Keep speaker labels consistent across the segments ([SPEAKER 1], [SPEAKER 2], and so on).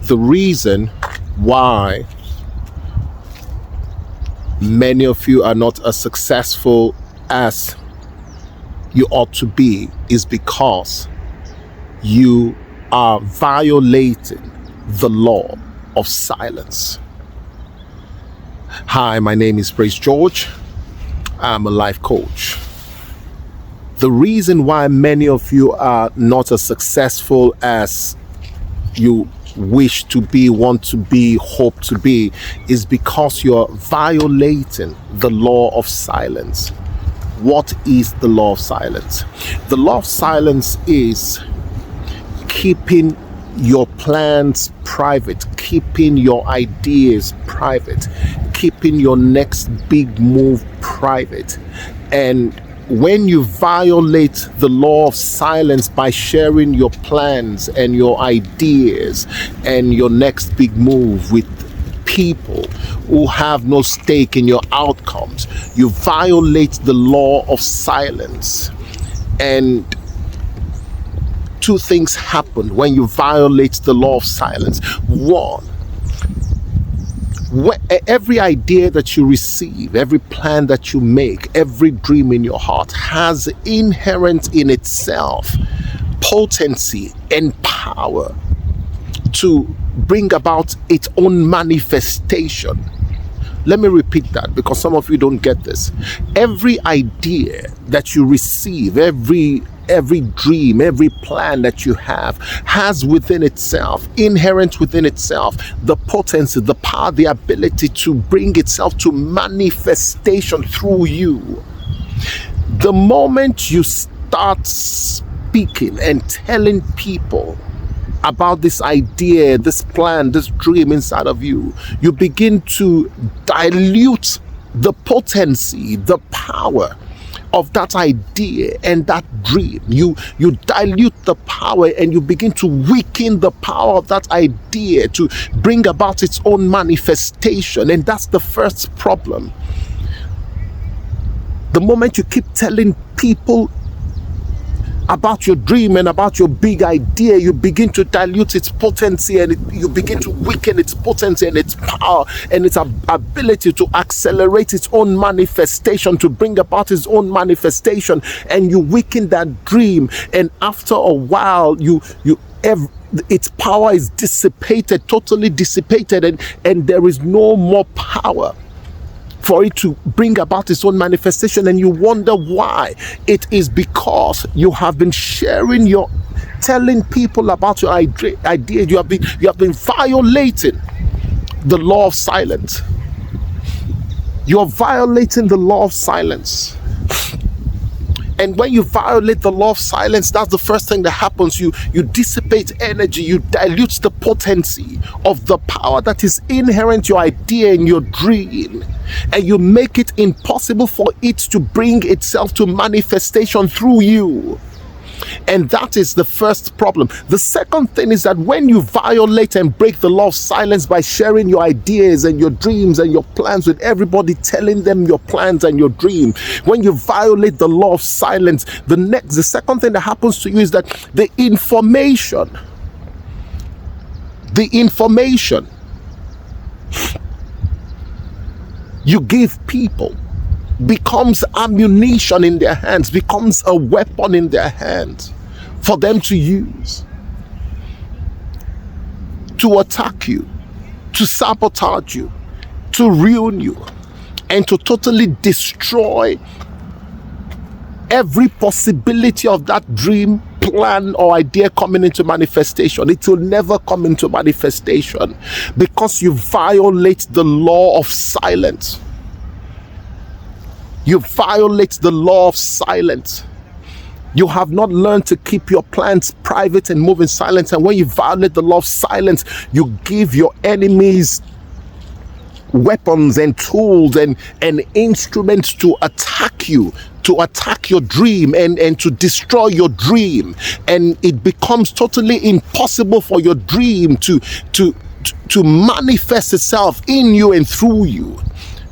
[SPEAKER 1] The reason why many of you are not as successful as you ought to be is because you are violating the law of silence. Hi, my name is Praise George. I'm a life coach. The reason why many of you are not as successful as you wish to be, want to be, hope to be, is because you're violating the law of silence. What is the law of silence? The law of silence is keeping your plans private, keeping your ideas private, keeping your next big move private. And when you violate the law of silence by sharing your plans and your ideas and your next big move with people who have no stake in your outcomes, you violate the law of silence. And two things happen when you violate the law of silence. One, every idea that you receive, every plan that you make, every dream in your heart has inherent in itself potency and power to bring about its own manifestation. Let me repeat that because some of you don't get this. Every idea that you receive, every dream, every plan that you have has within itself, inherent within itself, the potency, the power, the ability to bring itself to manifestation through you. The moment you start speaking and telling people about this idea, this plan, this dream inside of you, you begin to dilute the potency, the power of that idea and that dream. You dilute the power and you begin to weaken the power of that idea to bring about its own manifestation. And that's the first problem. The moment you keep telling people about your dream and about your big idea, you begin to dilute its potency and you begin to weaken its potency and its power and its ability to accelerate its own manifestation, to bring about its own manifestation, and you weaken that dream. And after a while, its power is dissipated, totally dissipated, and there is no more power for it to bring about its own manifestation. And you wonder why. It is because you have been telling people about your idea. You have been violating the law of silence. You are violating the law of silence. And when you violate the law of silence, that's the first thing that happens. You dissipate energy, you dilute the potency of the power that is inherent your idea and your dream, and you make it impossible for it to bring itself to manifestation through you. And that is the first problem. The second thing is that when you violate and break the law of silence by sharing your ideas and your dreams and your plans with everybody, telling them your plans and your dream, when you violate the law of silence, the second thing that happens to you is that the information you give people becomes ammunition in their hands, becomes a weapon in their hands for them to use to attack you, to sabotage you, to ruin you, and to totally destroy every possibility of that dream, plan, or idea coming into manifestation. It will never come into manifestation because you violate the law of silence. You violate the law of silence. You have not learned to keep your plans private and move in silence. And when you violate the law of silence, you give your enemies weapons and tools and instruments to attack you, to attack your dream and to destroy your dream. And it becomes totally impossible for your dream to manifest itself in you and through you.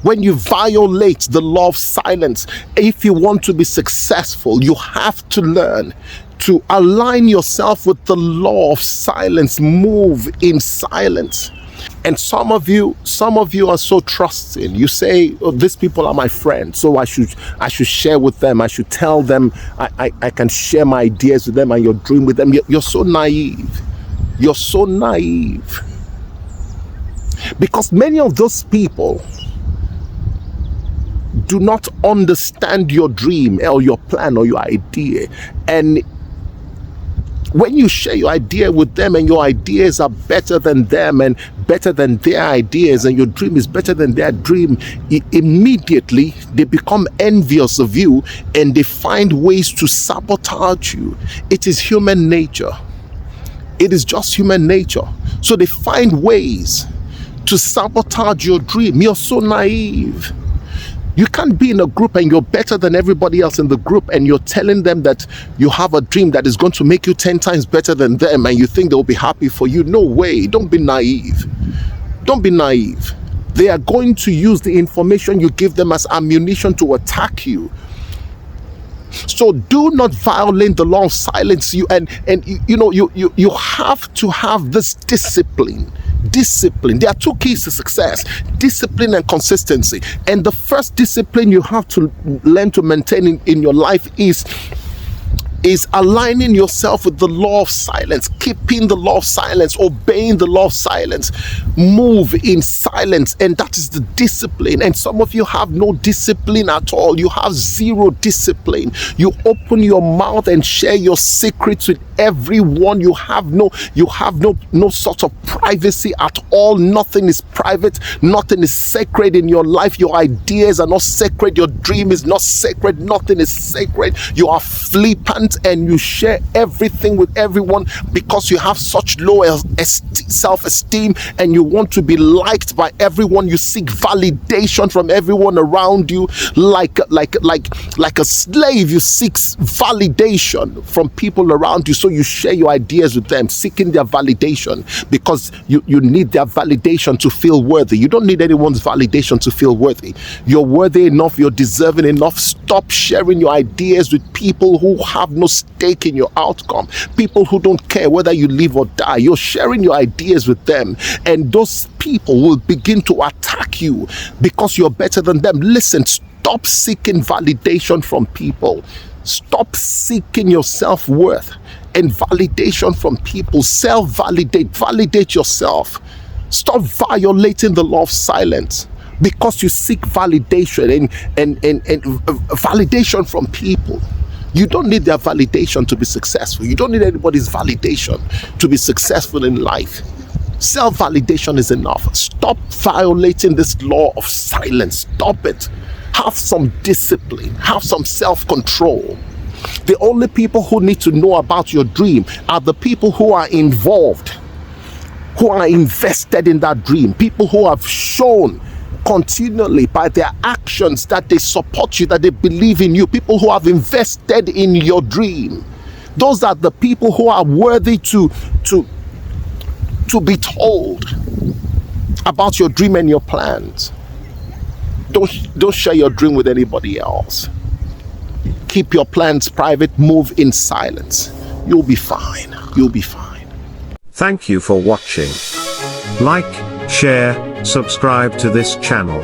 [SPEAKER 1] When you violate the law of silence, if you want to be successful, you have to learn to align yourself with the law of silence. Move in silence. And some of you are so trusting. You say, oh, these people are my friends, so I should share with them. I should tell them I can share my ideas with them and your dream with them. You're so naive. You're so naive. Because many of those people do not understand your dream or your plan or your idea. And when you share your idea with them and your ideas are better than them and better than their ideas and your dream is better than their dream, immediately they become envious of you and they find ways to sabotage you. It is human nature. It is just human nature. So they find ways to sabotage your dream. You're so naive. You can't be in a group and you're better than everybody else in the group and you're telling them that you have a dream that is going to make you 10 times better than them and you think they'll be happy for you. No way. Don't be naive. Don't be naive. They are going to use the information you give them as ammunition to attack you. So do not violate the law of silence. You have to have this discipline. There are two keys to success: discipline and consistency. And the first discipline you have to learn to maintain in your life is aligning yourself with the law of silence, keeping the law of silence, obeying the law of silence. Move in silence, and that is the discipline. And some of you have no discipline at all. You have zero discipline. You open your mouth and share your secrets with everyone. You have no sort of privacy at all. Nothing is private. Nothing is sacred in your life. Your ideas are not sacred. Your dream is not sacred. Nothing is sacred. You are flippant and you share everything with everyone because you have such low self-esteem and you want to be liked by everyone. You seek validation from everyone around you, like a slave. You seek validation from people around you, so you share your ideas with them, seeking their validation because you need their validation to feel worthy. You don't need anyone's validation to feel worthy. You're worthy enough. You're deserving enough. Stop sharing your ideas with people who have no stake in your outcome, people who don't care whether you live or die. You're sharing your ideas with them, and those people will begin to attack you because you're better than them. Listen, stop seeking validation from people. Stop seeking your self-worth and validation from people. Validate yourself. Stop violating the law of silence because you seek validation and validation from people. You don't need their validation to be successful. You don't need anybody's validation to be successful in life. Self-validation is enough. Stop violating this law of silence. Stop it. Have some discipline. Have some self-control. The only people who need to know about your dream are the people who are involved, who are invested in that dream, people who have shown continually by their actions that they support you, that they believe in you, people who have invested in your dream. Those are the people who are worthy to be told about your dream and your plans. Don't share your dream with anybody else. Keep your plans private. Move in silence. You'll be fine. You'll be fine.
[SPEAKER 2] Thank you for watching. Like, share, subscribe to this channel.